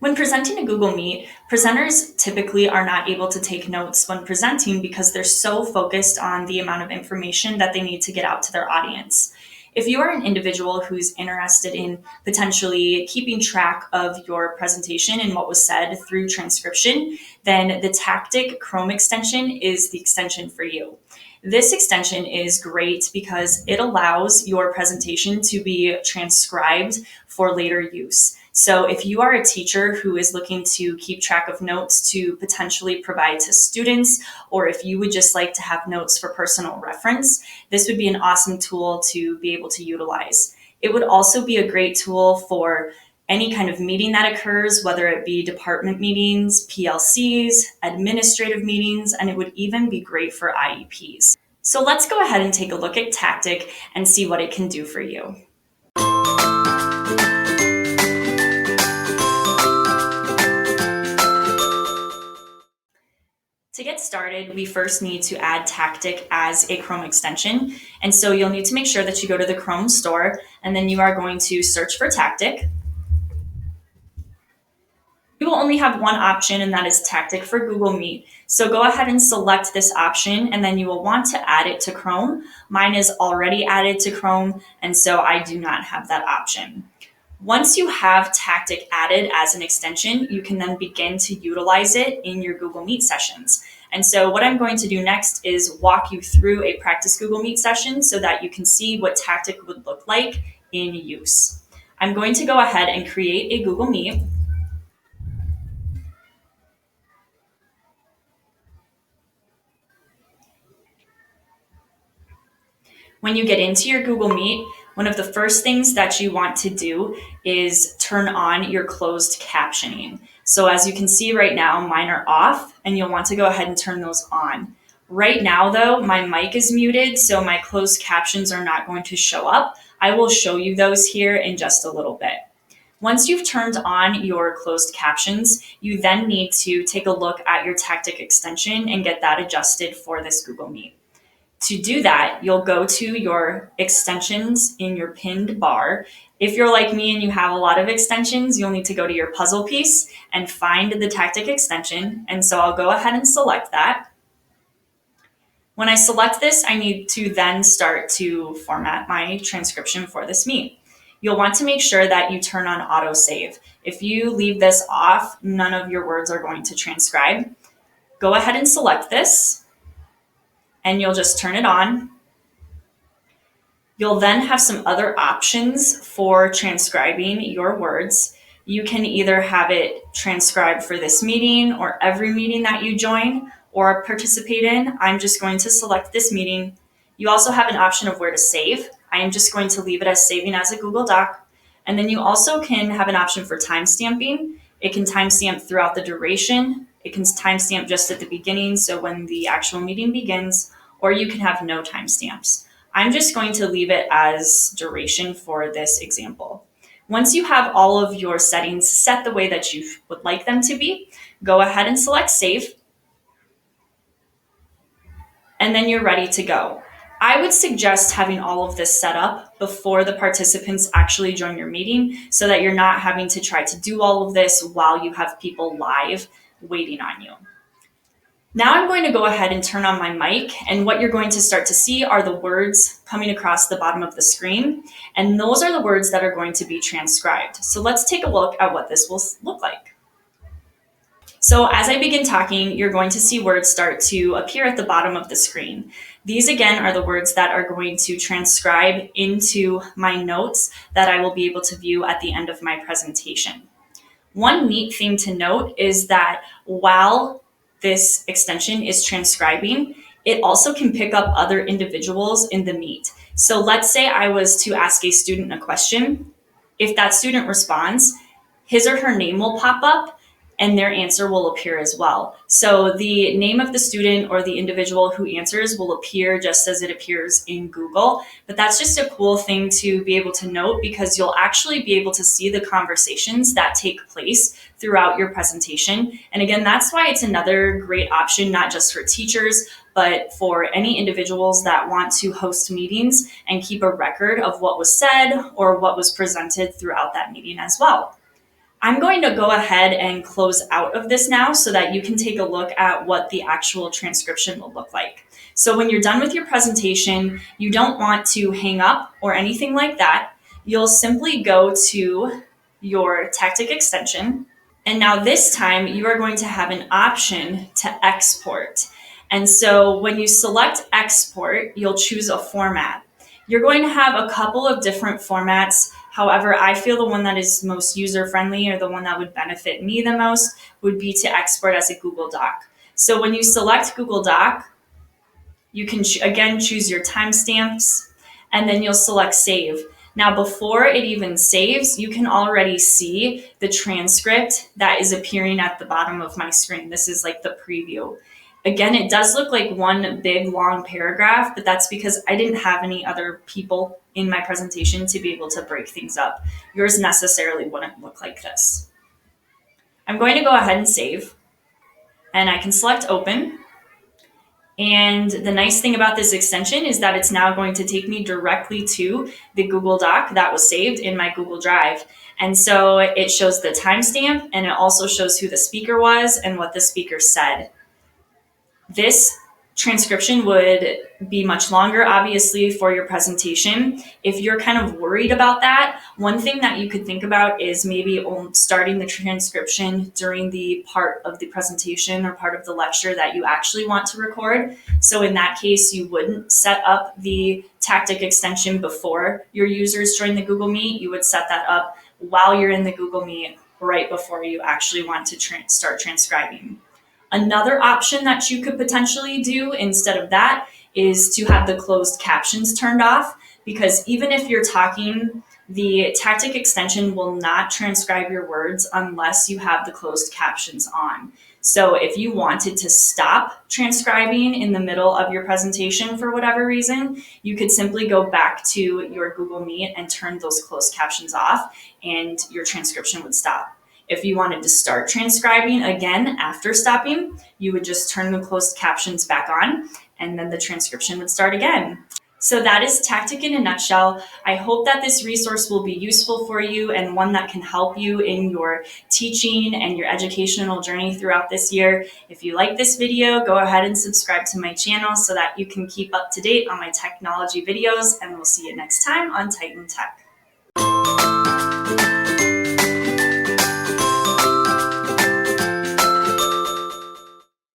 When presenting a Google Meet, presenters typically are not able to take notes when presenting because they're so focused on the amount of information that they need to get out to their audience. If you are an individual who's interested in potentially keeping track of your presentation and what was said through transcription, then the Tactiq Chrome extension is the extension for you. This extension is great because it allows your presentation to be transcribed for later use. So if you are a teacher who is looking to keep track of notes to potentially provide to students, or if you would just like to have notes for personal reference, this would be an awesome tool to be able to utilize. It would also be a great tool for any kind of meeting that occurs, whether it be department meetings, PLCs, administrative meetings, and it would even be great for IEPs. So let's go ahead and take a look at Tactiq and see what it can do for you. To get started, we first need to add Tactiq as a Chrome extension. And so you'll need to make sure that you go to the Chrome store, and then you are going to search for Tactiq. You will only have one option, and that is Tactiq for Google Meet. So go ahead and select this option, and then you will want to add it to Chrome. Mine is already added to Chrome, and so I do not have that option. Once you have Tactiq added as an extension, you can then begin to utilize it in your Google Meet sessions. And so what I'm going to do next is walk you through a practice Google Meet session so that you can see what Tactiq would look like in use. I'm going to go ahead and create a Google Meet. When you get into your Google Meet, one of the first things that you want to do is turn on your closed captioning. So as you can see right now, mine are off, and you'll want to go ahead and turn those on. Right now though, my mic is muted, so my closed captions are not going to show up. I will show you those here in just a little bit. Once you've turned on your closed captions, you then need to take a look at your Tactiq extension and get that adjusted for this Google Meet. To do that, you'll go to your extensions in your pinned bar. If you're like me and you have a lot of extensions, you'll need to go to your puzzle piece and find the Tactiq extension. And so I'll go ahead and select that. When I select this, I need to then start to format my transcription for this meet. You'll want to make sure that you turn on autosave. If you leave this off, none of your words are going to transcribe. Go ahead and select this, and you'll just turn it on. You'll then have some other options for transcribing your words. You can either have it transcribed for this meeting or every meeting that you join or participate in. I'm just going to select this meeting. You also have an option of where to save. I am just going to leave it as saving as a Google Doc. And then you also can have an option for timestamping. It can timestamp throughout the duration. It can timestamp just at the beginning, so when the actual meeting begins, or you can have no timestamps. I'm just going to leave it as duration for this example. Once you have all of your settings set the way that you would like them to be, go ahead and select Save, and then you're ready to go. I would suggest having all of this set up before the participants actually join your meeting so that you're not having to try to do all of this while you have people live waiting on you. Now I'm going to go ahead and turn on my mic, and what you're going to start to see are the words coming across the bottom of the screen, and those are the words that are going to be transcribed. So let's take a look at what this will look like. So as I begin talking, you're going to see words start to appear at the bottom of the screen. These again are the words that are going to transcribe into my notes that I will be able to view at the end of my presentation. One neat thing to note is that while this extension is transcribing, it also can pick up other individuals in the meet. So let's say I was to ask a student a question. If that student responds, his or her name will pop up and their answer will appear as well. So the name of the student or the individual who answers will appear just as it appears in Google. But that's just a cool thing to be able to note because you'll actually be able to see the conversations that take place throughout your presentation. And again, that's why it's another great option, not just for teachers, but for any individuals that want to host meetings and keep a record of what was said or what was presented throughout that meeting as well. I'm going to go ahead and close out of this now so that you can take a look at what the actual transcription will look like. So when you're done with your presentation, you don't want to hang up or anything like that. You'll simply go to your Tactiq extension. And now this time you are going to have an option to export. And so when you select export, you'll choose a format. You're going to have a couple of different formats. However, I feel the one that is most user-friendly, or the one that would benefit me the most, would be to export as a Google Doc. So when you select Google Doc, you can again choose your timestamps, and then you'll select save. Now, before it even saves, you can already see the transcript that is appearing at the bottom of my screen. This is like the preview. Again, it does look like one big long paragraph, but that's because I didn't have any other people in my presentation to be able to break things up. Yours necessarily wouldn't look like this. I'm going to go ahead and save, and I can select open. And the nice thing about this extension is that it's now going to take me directly to the Google Doc that was saved in my Google Drive. And so it shows the timestamp, and it also shows who the speaker was and what the speaker said. This transcription would be much longer, obviously, for your presentation. If you're kind of worried about that, one thing that you could think about is maybe starting the transcription during the part of the presentation or part of the lecture that you actually want to record. So in that case, you wouldn't set up the Tactiq extension before your users join the Google Meet. You would set that up while you're in the Google Meet, right before you actually want to start transcribing. Another option that you could potentially do instead of that is to have the closed captions turned off, because even if you're talking, the Tactiq extension will not transcribe your words unless you have the closed captions on. So if you wanted to stop transcribing in the middle of your presentation for whatever reason, you could simply go back to your Google Meet and turn those closed captions off, and your transcription would stop. If you wanted to start transcribing again after stopping, you would just turn the closed captions back on, and then the transcription would start again. So that is Tactiq in a nutshell. I hope that this resource will be useful for you, and one that can help you in your teaching and your educational journey throughout this year. If you like this video, go ahead and subscribe to my channel so that you can keep up to date on my technology videos, and we'll see you next time on Titan Tech.